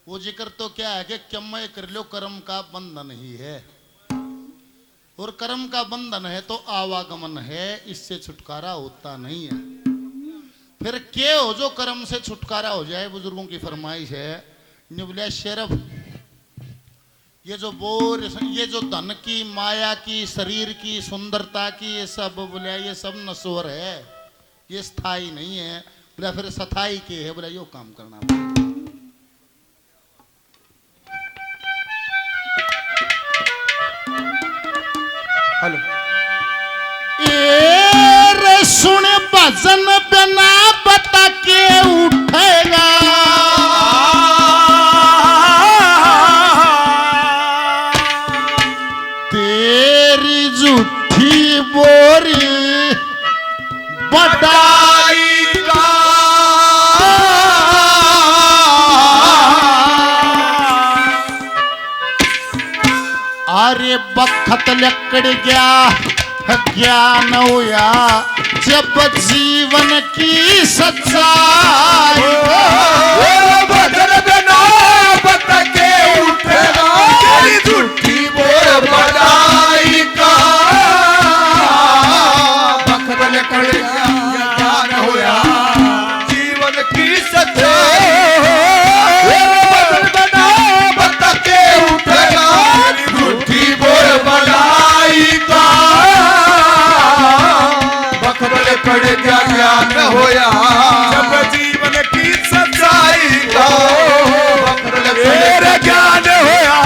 वो जिक्र तो क्या है कि कमाई कर लो, कर्म का बंधन ही है, और कर्म का बंधन है तो आवागमन है, इससे छुटकारा होता नहीं है। फिर के हो जो कर्म से छुटकारा हो जाए, बुजुर्गों की फरमाइश है। निबले शेरफ, ये जो बोर, ये जो धन की, माया की, शरीर की, सुंदरता की, ये सब बोले ये सब नश्वर है, ये स्थायी नहीं है। बोला फिर स्थायी के है, बोला यो काम करना। हेलो ए सुन भजन बिना बता के उठेगा, तेरी झूठी बोरी बड़ाई का। अरे बखत लकड़ गया ज्ञान होया, जब जीवन की सच्चाई। भजन बिना बता के उठेगा, तेरी झूठी बोर बड़ाई का। बखत लकड़ गया ज्ञान होया, जीवन की सच्चाई। भजन बिना बता के उठेगा, तेरी झूठी बोर बड़ाई का। पड़ गया ज्ञान होया, जब जीवन की सच्चाई का। मेरा ज्ञान होया,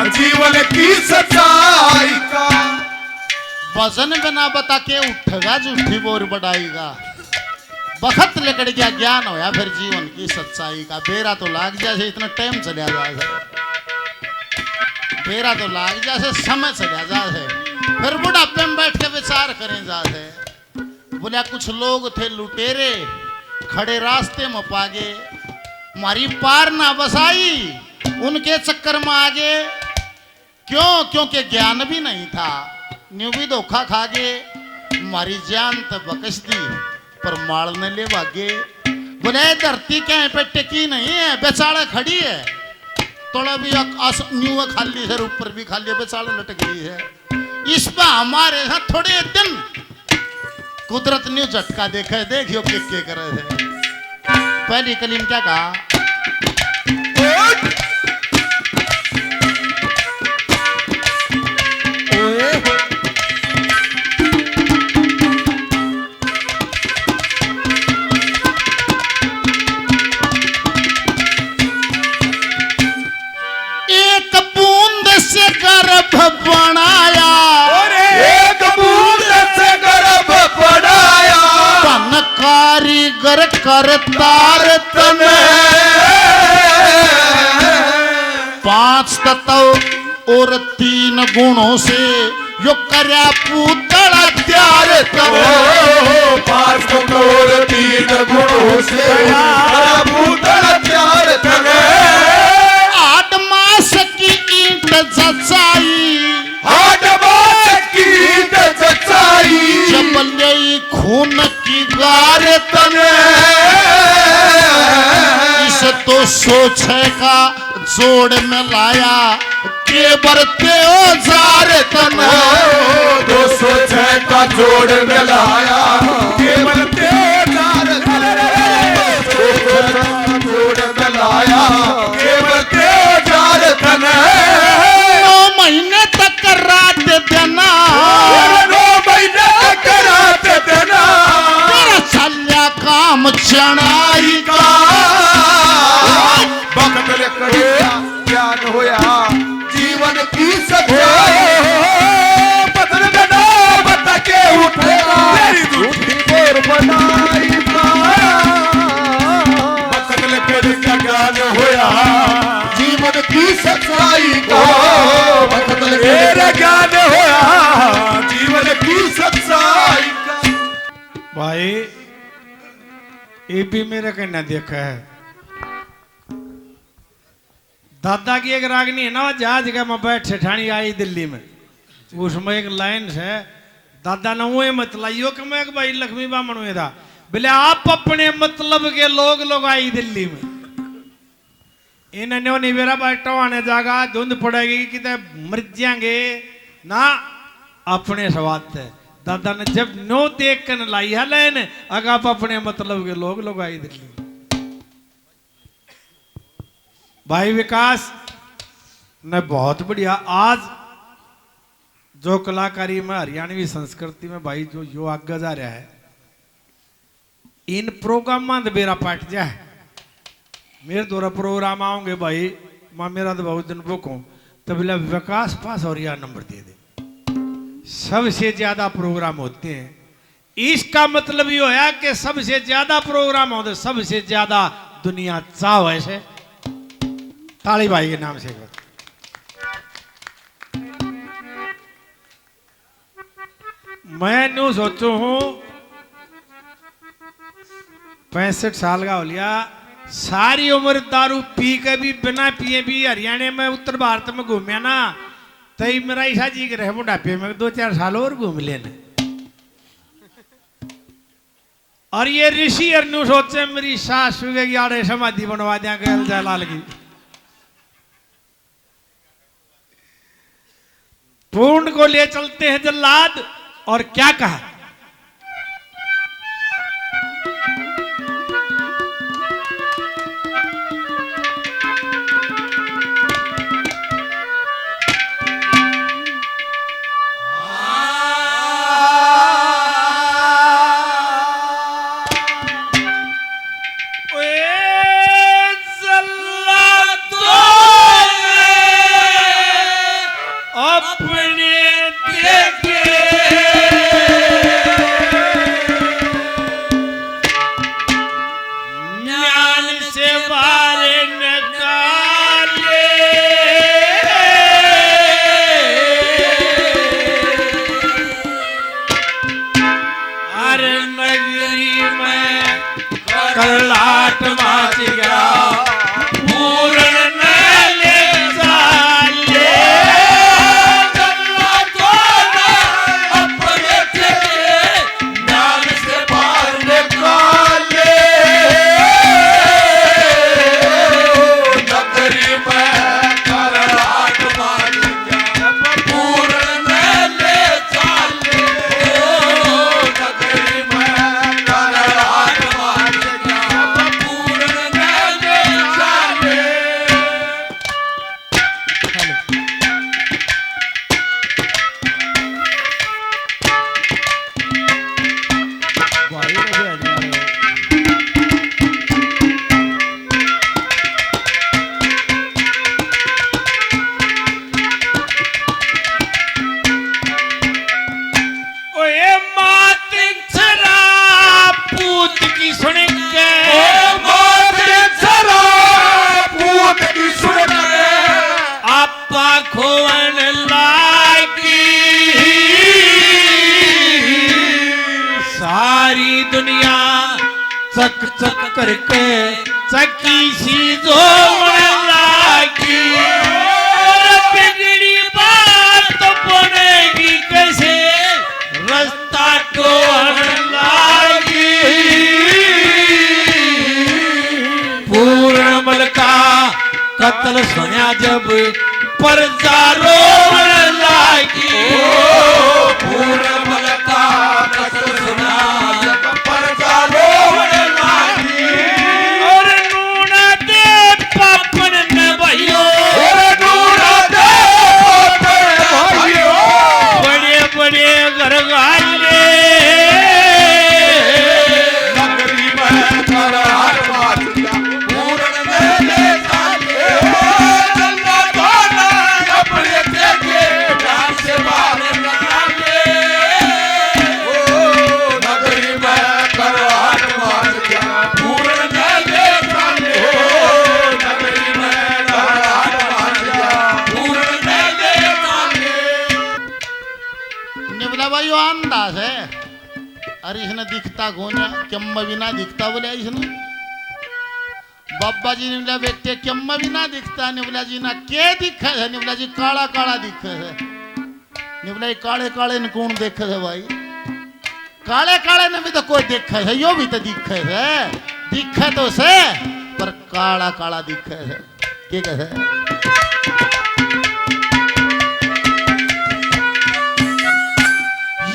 जीवन की सच्चाई का। वजन बिना बता के उठेगा, झूठी बोर बढ़ाएगा। बखत लकड़ गया ज्ञान होया, फिर जीवन की सच्चाई का। बेरा तो लाग जाए, इतना टाइम चलिया जाए, बेरा तो लाग जाए, समय चलिया जाए, फिर बुढ़ापे में बैठ के विचार करें जाए। बोला कुछ लोग थे लुटेरे, खड़े रास्ते में पागे, मारी पार ना बसाई, उनके चक्कर में आगे। क्यों? क्योंकि ज्ञान भी नहीं था, न्यू भी धोखा खागे, मारी जान तो बकस दी पर मारने ले भागे। बोले धरती कहीं पे टिकी नहीं है, बेचारा खड़ी है, थोड़ा भी न्यू खाली है, ऊपर भी खाली है, बेचारा लटक गई है। इस पर हमारे साथ थोड़े दिन कुदरत न्यू झटका देखे, देखियो के करे थे। पहली कलीम क्या कहा? एक बूंद से गर्भ बनाया, एक बूंद से गर्भ बनाया, तन कारीगर करतार तने। 5 तत्व और 3 गुणों से यो कर्या पूतला त्यार तने। 5 तत्व और 3 गुणों से कर्या पूतला त्यार तने। 8 मास की ईंट जचाई, 8 मास की ईंट जचाई, जब लई खून की गार तने। इस तो सोचेगा जोड़ में लाया, के बरते औजार तने। 206 का जोड़ में लाया, के बरते औजार तने। जोड़ में लाया, के बरते औजार तने। 9 महीने तक रात देना, 9 महीने तक रात देना, मेरा चल्या काम चढ़ाई का। बखत लकड़ गया ज्ञान होया, जीवन की सच्चाई। बदल बिना बता के उठेगा, तेरी झूठी बोर बनाई का। बखत लकड़ गया ज्ञान होया, जीवन की सच्चाई का। बखत लकड़ ज्ञान होया, जीवन की सच्चाई का। भाई ये भी मेरे कहना देखा है। दादा की एक रागनी है ना, जहाज का मैं बैठ सेठानी आई दिल्ली में, उसमें एक लाइन है, दादा ने वो मत लाइयो कि मैं भाई लक्ष्मी बामण हुए था, बोले आप अपने मतलब के लोग आई दिल्ली में, इन्हें नहीं मेरा बाटो आने जागा धुंध पड़ेगी कि मर जाएंगे ना अपने स्वाद है। दादा ने जब नो देख कर लाई है लाइन अगर आप अपने मतलब के लोग आई दिल्ली। भाई विकास ने बहुत बढ़िया आज जो कलाकारी में हरियाणवी संस्कृति में भाई जो आगे जा रहा है इन प्रोग्राम में बेरा पाट जाए। मेरे द्वारा प्रोग्राम आओगे भाई माँ मेरा तो बहुत दिन बुक हूँ तब विकास पास और यह नंबर दे दे। सबसे ज्यादा प्रोग्राम होते हैं इसका मतलब ये होया कि सबसे ज्यादा प्रोग्राम होते सबसे ज्यादा दुनिया चाव ऐसे। ताली भाई के नाम से मैं न्यू सोचू हूं 65 साल का हो लिया सारी उम्र दारू पी के भी बिना पिए भी हरियाणा में उत्तर भारत में घूमे ना तई मेरा ईसा जी के रहे बुढ़ापे में 2-4 साल और घूम लेने। और ये ऋषि अरनु सोचे मेरी सास के आड़े समाधि बनवा दिया जयलाल की। पूर्ण को ले चलते हैं जल्लाद और क्या कहा चक चक करके चकी सी जो लागी बिगड़ी बात तो बनेगी कैसे रास्ता तो लागी। पूर्णमल का कत्ल सुना जब परजारो लागी पूर्णमल का कत्ल सुना जब परजारो अंदाज है। अरे इसने दिखता कौन है क्यम्मा भी ना दिखता बोले इसने बाबा जी ने बोला बेटे क्यम्मा भी ना दिखता निवला जी ना के दिखा है निवला जी काला काला दिखा है निवला काले काले ने कौन देखा है भाई काले काले ने भी तो कोई देखा है यो भी तो दिखा है दिखा तो से पर काला काला दिखा है के कहे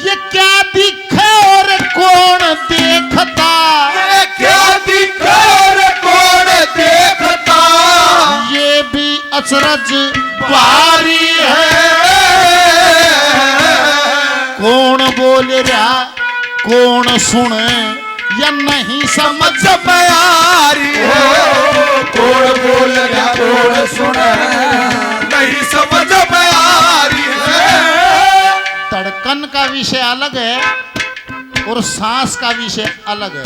ये क्या दिखे और कौन देखता, ये क्या दिखे और कौन देखता, ये भी अचरज बारी है। कौन बोल रहा कौन सुने या नहीं समझ में आ रही है। कौन बोल रहा कौन सुने नहीं समझ में आ रही है। धड़कन का विषय अलग है और सांस का विषय अलग है।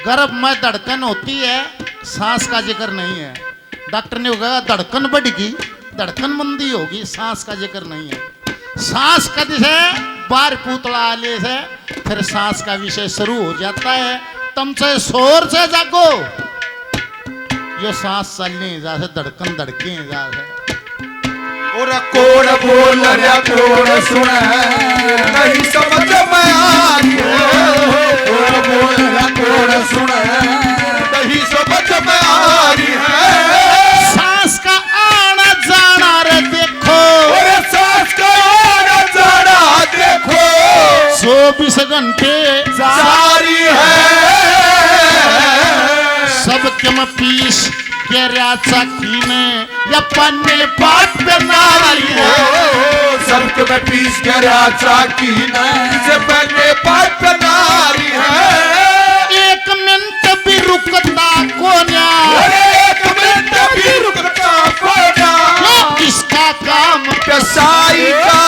गर्भ में धड़कन होती है, सांस का जिक्र नहीं है। डॉक्टर ने कहा धड़कन बढ़ेगी, धड़कन मंदी होगी, सांस का जिक्र नहीं है। सांस का विषय बार पुतला आले से फिर सांस का विषय शुरू हो जाता है। तुम से शोर से जागो, यो सांस चलने जा से धड़कन धड़के जा से। और कौन बोल रहा कौन सुने नहीं समझ में आ रही है। कौन बोल रहा कौन सुने नहीं समझ में आ रही है। सांस का आना जाना रे देखो, और सांस का आना जाना देखो 24 घंटे जारी है। सबके में पीस के राचा कीने या पन्ने पात पे नारी है। सबके में पीस के राचा की से पहले पात पे नारी है। एक मिनट भी रुकता कोन्या, एक मिनट भी रुकता कोना इसका काम कसाई का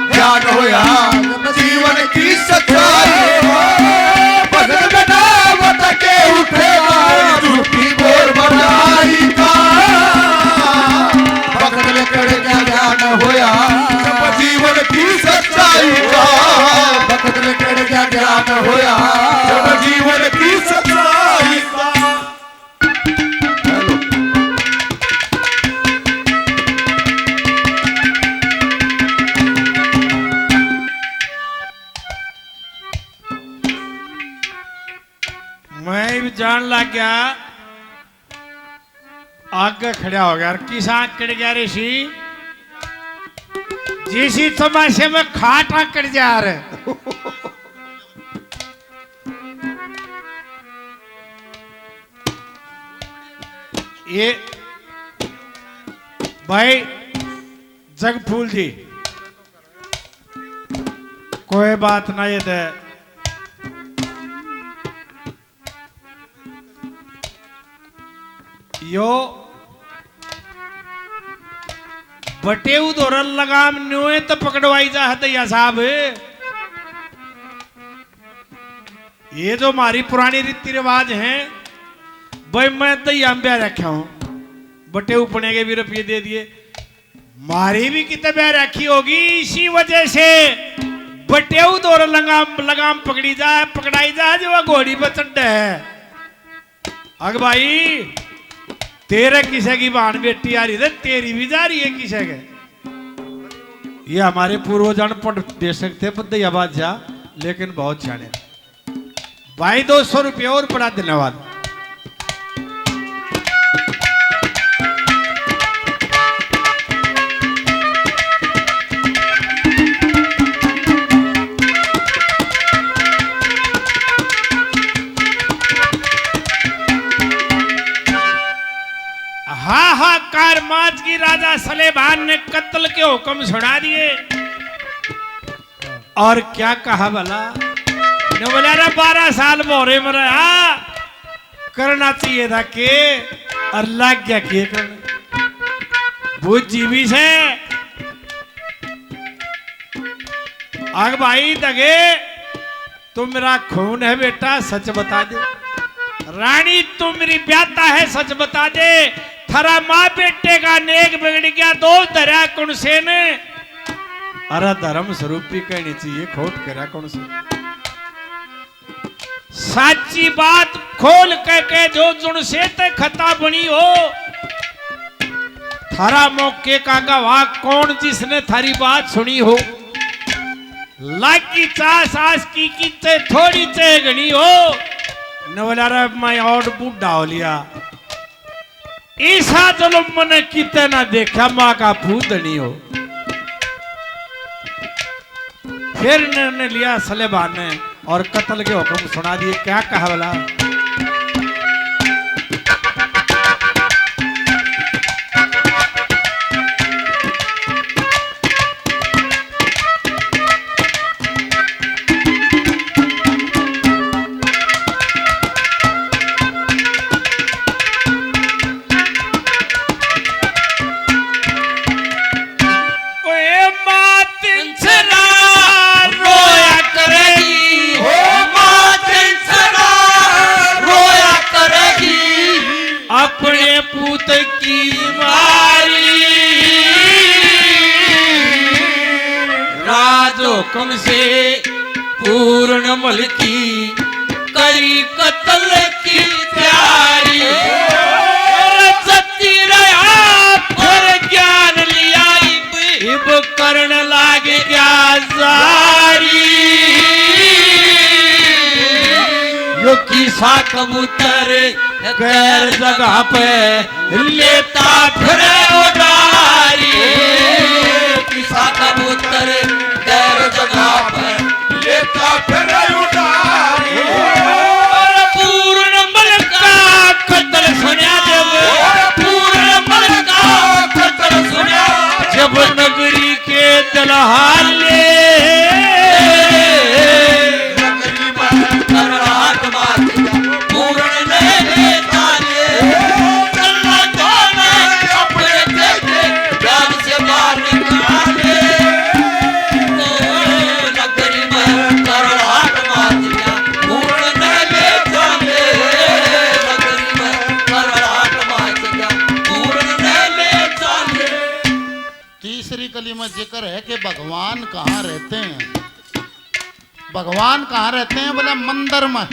ज्ञान होया जीवन की सच्चाई। बदल में नाम के उठेगा झूठी बोर बनाई का। बदल कर ज्ञान होया जीवन की सच्चाई का। बदल कर ज्ञान होया जीवन की सच्चाई का। मैं भी जान लग गया, आगे खड़ा हो गया। किस आंख कट गया ऋषि, जिसी तमाशे में खाट आंख कट जा रहे। ये भाई जगफूल जी, कोई बात ना, ये दे यो बटे उधोरल लगाम न्योए तो पकड़वाई जा हदैया साहब। ये जो हमारी पुरानी रीति रिवाज हैं, भाई मैं दैया में ब्याह रखा हूं, बटे उपने के भी रुपये दे दिए, मारी भी कितने ब्याह रखी होगी। इसी वजह से बटे उधोरल लगाम पकड़ी जाए, पकड़ाई जाए जो वह घोड़ी पर चढ़ है। अग भाई तेरे किसे की बहन बेटी आ रही है, तेरी भी जा रही है किसे के। ये हमारे पूर्वजन पढ़ दे सकते बदैया बादशाह, लेकिन बहुत जाने भाई 200 रुपये और बड़ा धन्यवाद। हाहाकार माज की राजा सलेमान ने कत्ल के हुक्म सुना दिए। और क्या कहा भला, ने बोला रे 12 साल मोरे में रहा, करना चाहिए था के, और लग गया के करने वो जीवी से। आग भाई दगे, तुम मेरा खून है बेटा, सच बता दे। रानी तू मेरी ब्याता है, सच बता दे। थारा माँ बेटे का नेक बिगड़ गया, दोष धरा कौन से ने। अरे धर्म स्वरूपी कहनी चाहिए, खोट करा कौन से। साची बात खोल के जो जुन से ते खता बनी हो। थारा मौके का गवाह कौन जिसने थारी बात सुनी हो। लागी चास आस की थोड़ी चे घनी हो। न बोला रे मैं और बूढ़ा हो लिया ईसा चलो मैंने कितने ना देखा माँ का पूतनी हो। फिर ने लिया सलेबान ने और कत्ल के हुक्म सुना दिए। क्या कहा बोला अपने पूत की मारी राजोकम से पूर्ण मलकी करी कत्ल की तैयारी सती रहा फिर ज्ञान लिया इब करण लागे क्या जारी यो किसा कबूतर गैर जगह पे लेता फिरे उड़ारी किसा कबूतर गैर जगह पर लेता फिरे उड़ारी पूर्ण मल का कत्ल सुना जब पूर्ण मल का कत्ल सुना जब नगरी के दलहाले नगरी में करहाट मार पूर्ण ने कली में जिक्र है कि भगवान कहाँ रहते हैं। भगवान कहाँ रहते हैं बोला मंदिर में।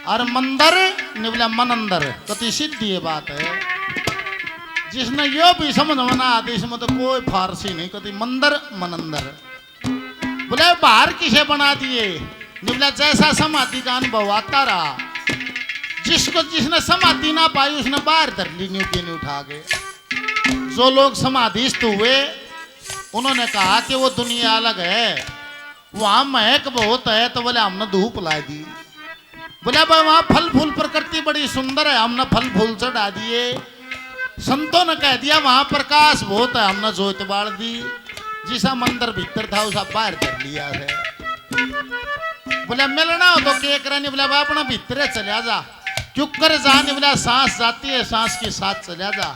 और मंदिर ने बोला मन अंदर कति सिद्धि ये बात है। जिसने यो भी समझ मना आती इसमें तो कोई फारसी नहीं कति मंदिर मन अंदर बोले बाहर किसे बना दिए बोला जैसा समाधि का अनुभव आता रहा जिसको जिसने समाधि ना पाई उसने बाहर धर ली न्यूटी नहीं उठा के। जो लोग समाधिस्थ हुए उन्होंने कहा कि वो दुनिया अलग है वहां महक बहुत है तो बोले हमने धूप ला दी। बोले भाई वहां फल फूल प्रकृति बड़ी सुंदर है हमने फल फूल चढ़ा दिए। संतों ने कह दिया वहां प्रकाश बहुत है हमने जोत बाढ़ दी। जिसा मंदिर भीतर था उसा बाहर कर लिया है। बोले मिलना हो तो के करनी बोला अपना भीतर चला जा क्यों कर जाने बोला सांस जाती है सांस के साथ चला जा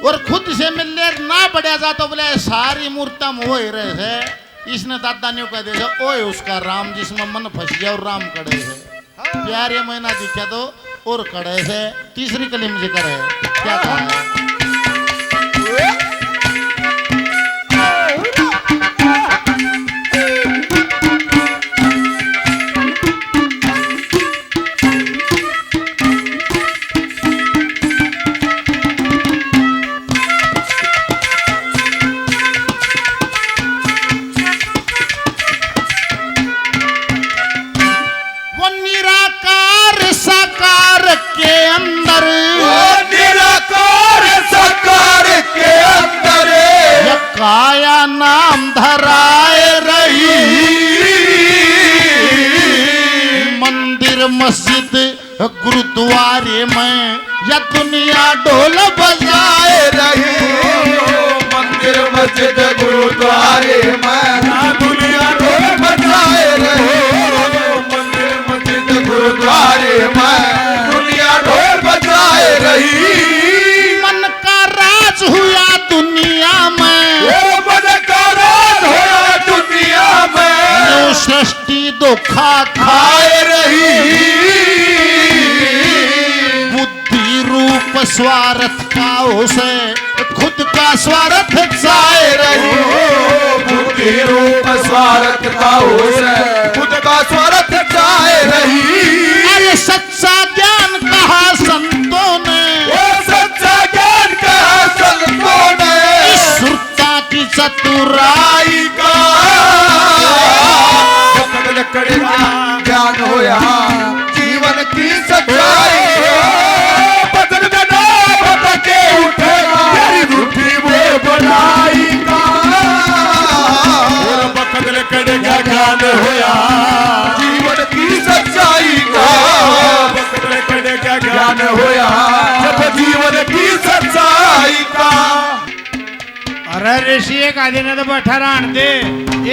और खुद से मिलने ना बढ़िया जा तो बोले सारी मूर्ता मोह ही रहे है। इसने दादा ने कह दिया ओए उसका राम जिसमें मन फंस गया और राम कड़े है प्यार ये महीना दिखा तो और कड़े है। तीसरी कलीम जिक्र है क्या कहा है काया नाम धराए रही मंदिर मस्जिद गुरुद्वारे में या दुनिया ढोल बजाए रही। मंदिर मस्जिद गुरुद्वारे में दुनिया ढोल बजाए रही। मंदिर मस्जिद गुरुद्वारे में दुनिया ढोल बजाए रही। मन का राज हुआ दुनिया में सृष्टि धोखा खाए रही। बुद्धि रूप स्वार्थ का उसे खुद का स्वार्थ जाए रही। बुद्धि रूप स्वार्थ का उसे खुद का स्वार्थ जाए रही। अरे सच्चा ज्ञान कहा संतों ने सच्चा ज्ञान कहा संतों ने सुरता की चतुराई का ज्ञान होया अरे ऋषि एक आधे ने तो बैठा रान दे,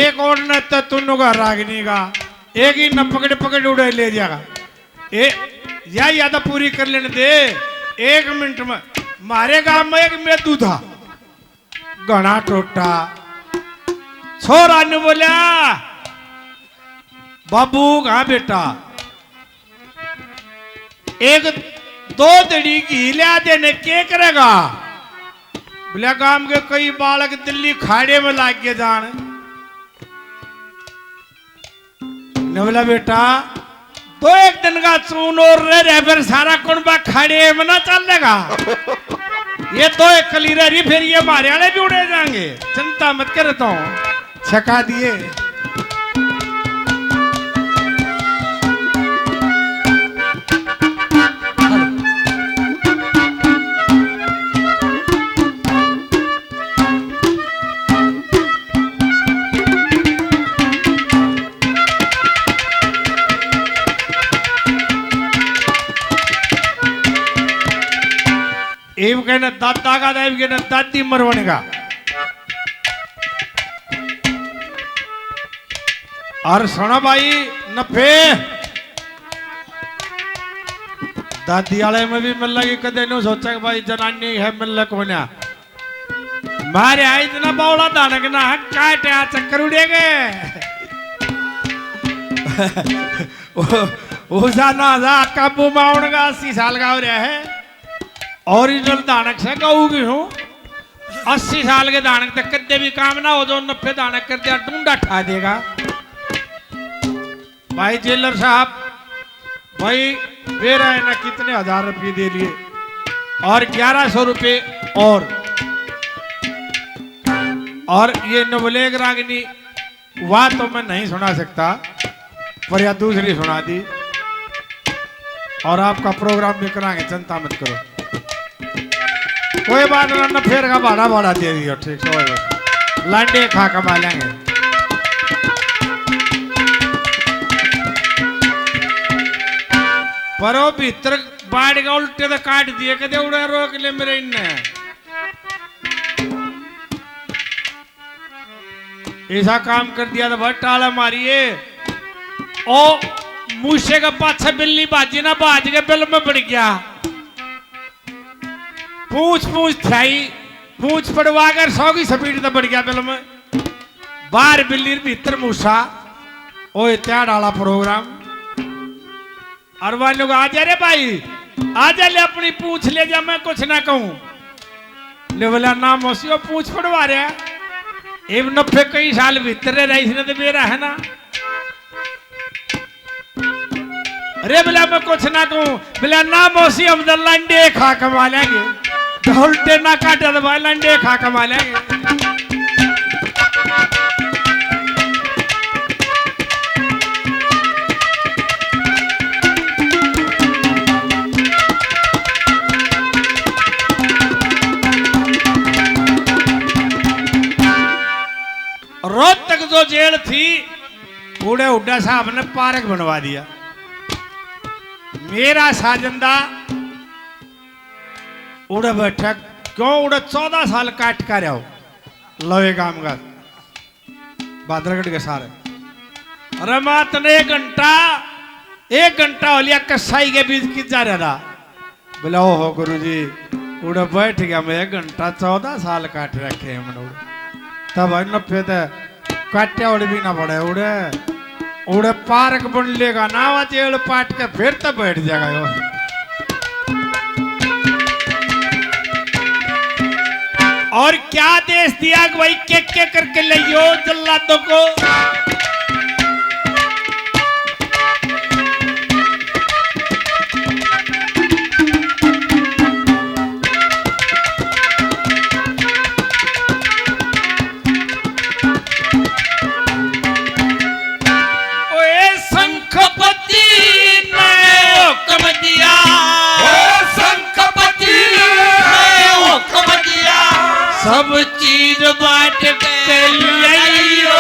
एक और न तो तुन्नू का रागनी का, एक ही न पकड़ पकड़ उड़े ले जाएगा। या याद पूरी कर लेने दे 1 मिनट में। मारे गांव में एक मेदू था, घना टोटा। छोरा ने बोला, बाबू कहा बेटा, 1-2 दड़ी घी लिया देने के करेगा? बोला गांव के कई बालक दिल्ली खाड़े में लाग के जान। ने बोला बेटा 2-1 दिन का चून और रह फिर सारा कुंबा खाड़े में ना चलेगा। ये 2-1 कली रही फिर ये मारे वाले भी उड़े जाएंगे, चिंता मत करता हूं। छका दिए। एव कहना दादा का देव कहना दादी मरवाने का। और सुनो भाई नफे दादी वाले में भी मिल लगी, कदे नहीं सोचा कि भाई जनानी है मिल को ना मारे आई इतना बौला दानक ना काटे आ चक्कर उड़ेगे। वो जाना जा काबू माउन का 80 साल का हो रहा है। ओरिजिनल दानक से कहूंगी हूँ 80 साल के दानक तक कदे भी काम ना हो जो 90 दानक कर दिया ढूंढा ठा देगा। भाई जेलर साहब भाई दे रहे ना कितने 1000 रुपये दे लिए और 1100 रुपये और ये नवलेग रागिनी वाह तो मैं नहीं सुना सकता पर या दूसरी सुना दी और आपका प्रोग्राम भी कराएंगे, चिंता मत करो। कोई बात ना फिर का भाड़ा दे दियो ठीक है, लांडे खा कमा लेंगे। पर वो भीतर बाढ़ का उल्टे तो काट दिए कदे उड़े रोक ले मेरे इनने। ऐसा काम कर दिया तो बहुत टाला मारिए। ओ मूसे का पाछे बिल्ली बाजी ना बाज के बिल में पड़ गया। पूछ थाई पूछ पड़वा कर 100 की स्पीड तो बढ़ गया बिल में। बाहर बिल्ली भीतर मूसा। ओ इतना डाला प्रोग्राम और वाले लोग आ जा रे भाई आ जा ले अपनी पूछ ले जा, मैं कुछ ना कहूं। ले बोला ना मौसी पूछ पड़वा रहा एवं 90 कई साल भीतर रहा इसने तो मेरा है ना। अरे बोला मैं कुछ ना कहूं। बोला ना मौसी हम तो लंडे खा कमा लेंगे, उल्टे ना काटे तो भाई लंडे खा कमा लेंगे। रोहतक जो जेल थी बूढ़े हुड्डा साहब ने पार्क बनवा दिया। मेरा साजंदा उड़े बैठा क्यों उड़े 14 साल काट कर रहा हो लोहे काम का बादरगढ़ के सारे। अरे मात ने 1 घंटा हो लिया कसाई के बीच की जा रहा था। बोला ओहो गुरुजी उड़े बैठ गया मैं 1 घंटा 14 साल काट रखे हैं मैंने। तब न फिर काट्या उड़े भी ना पड़े उड़े पार्क बन लेगा ना वो जेल पाट के फिर तो बैठ जाएगा यो। और क्या देश दिया कि भाई के करके ले यो जल्लादों को। सब चीज बांट के लियो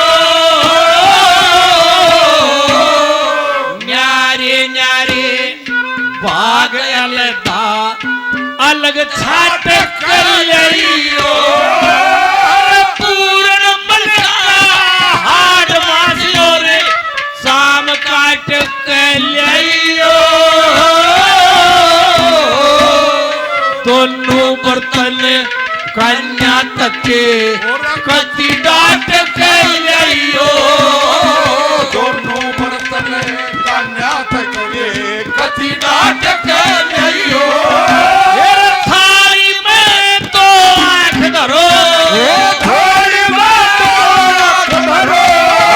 न्यारे न्यारे भाग अलग छाट कर लियो। दोनों बर्तन कन्या तके कति डांट के लियो दोनों बर्तन कन्या तके कति डांट के लियो थाली में तो आंख धरो थाली में तो आंख धरो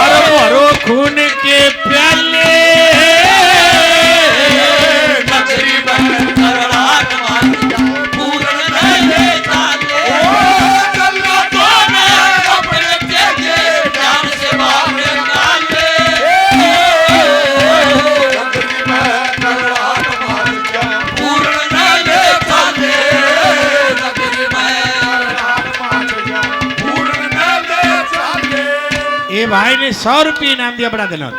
और भरो खून के प्याले नगरी में करड़ाट मारिया पूर्ण रहे ताले जल्लादों ने अपने तेजे जान से बाहर निकाले नगरी में करड़ाट मारिया पूर्ण रहे ताले नगरी में करड़ाट मारिया पूर्ण रहे ताले। ये भाई ने 100 रुपये इनाम दिया बड़ा दिनों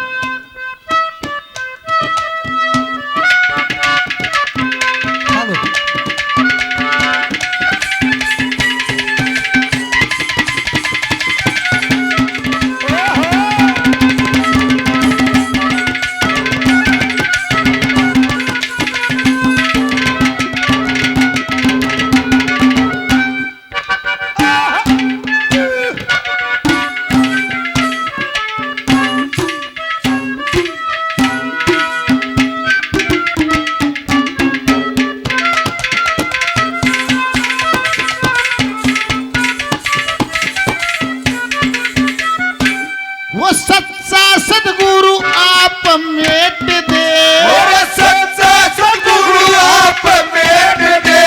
वो सच्चा सदगुरु आप मेट दे और सच्चा सद्गुरु आप मेट दे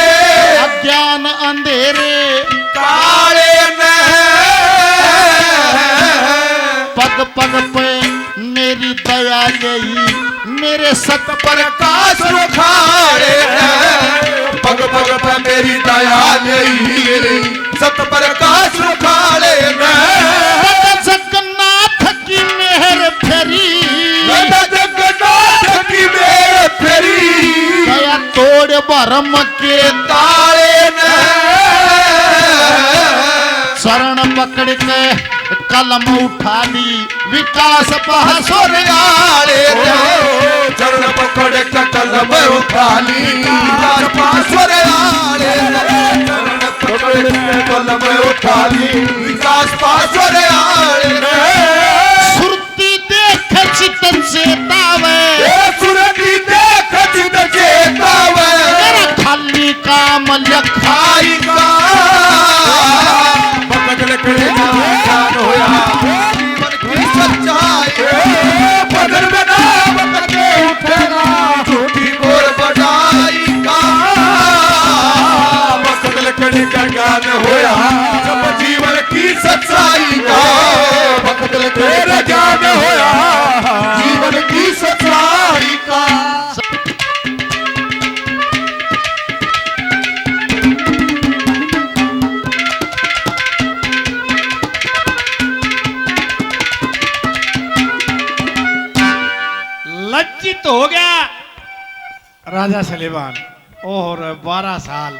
अज्ञान अंधेरे काले में पग पग पे मेरी दया गई मेरे सत पर प्रकाश रुखाड़े पग पग पे मेरी दया नहीं सत प्रकाश रुखाड़े जगन्नाथ की मेहर फेरी जगन्नाथ की मेरे फेरी दया तोड़ भरम के ताले ने शरण पकड़ के कलम उठा ली विकास पहासोर आले चरण पकड़ के कलम उठा ली पासवर आले चरण पकड़ के कलम उठा ली विकास पासवर आले सुरती देख चितन से तावे सुरती देख चित चेतावे मेरा खाली काम लखा आई का पकड़ के जान होया जीवन की सच्चाई पकड़ में नाम के उठेगा झूठी बोल बजाई का पकड़ के ज्ञान होया जब जीवन की सच्चाई का पकड़ के ज्ञान होया जीवन की सच्चाई का लज्जित हो गया राजा सलेमान और 12 साल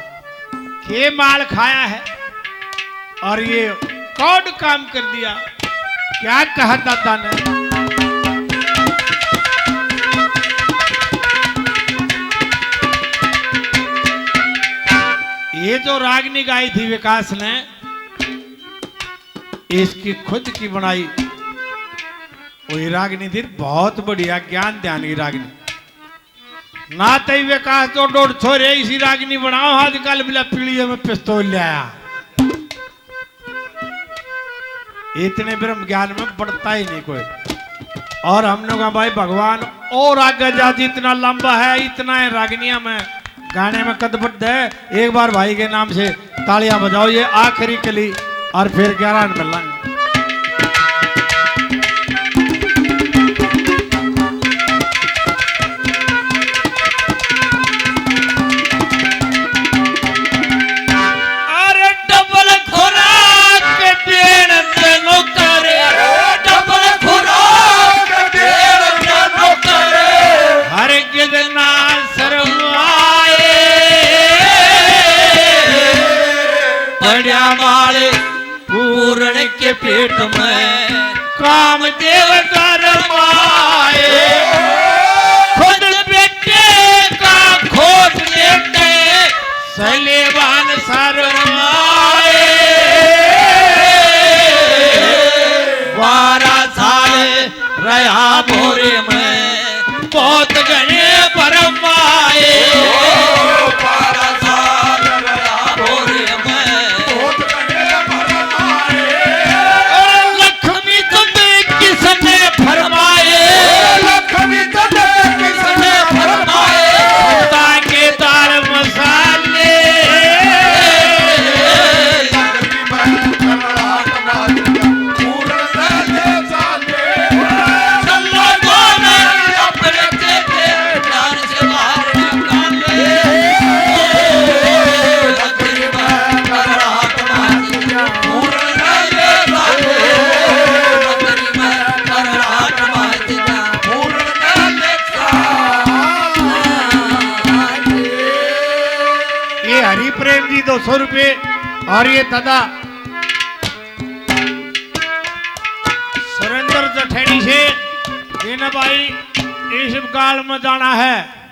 के माल खाया है और ये कौन काम कर दिया क्या कहा दादा ने ये जो रागनी गाई थी विकास ने इसकी खुद की बनाई वही रागनी थी बहुत बढ़िया ज्ञान ध्यान की रागनी ना तई विकास तो डोड़ छोरे इसी रागनी बनाओ आजकल बिला पीढ़ी में पिस्तौल लाया इतने ब्रह्म ज्ञान में बढ़ता ही नहीं कोई और हम लोग भाई भगवान और आगे जा जितना लंबा है इतना है रागनिया में गाने में कदबद्ध है एक बार भाई के नाम से तालियां बजाओ ये आखिरी कली और फिर 11 मिलेंगे पूर्ण के पेट में कामदेव करमाए खुद बेटे का खोट लेते सले 200 रुपये। और ये दादा सुरेंद्र जठेड़ी से, भाई इस काल में जाना है।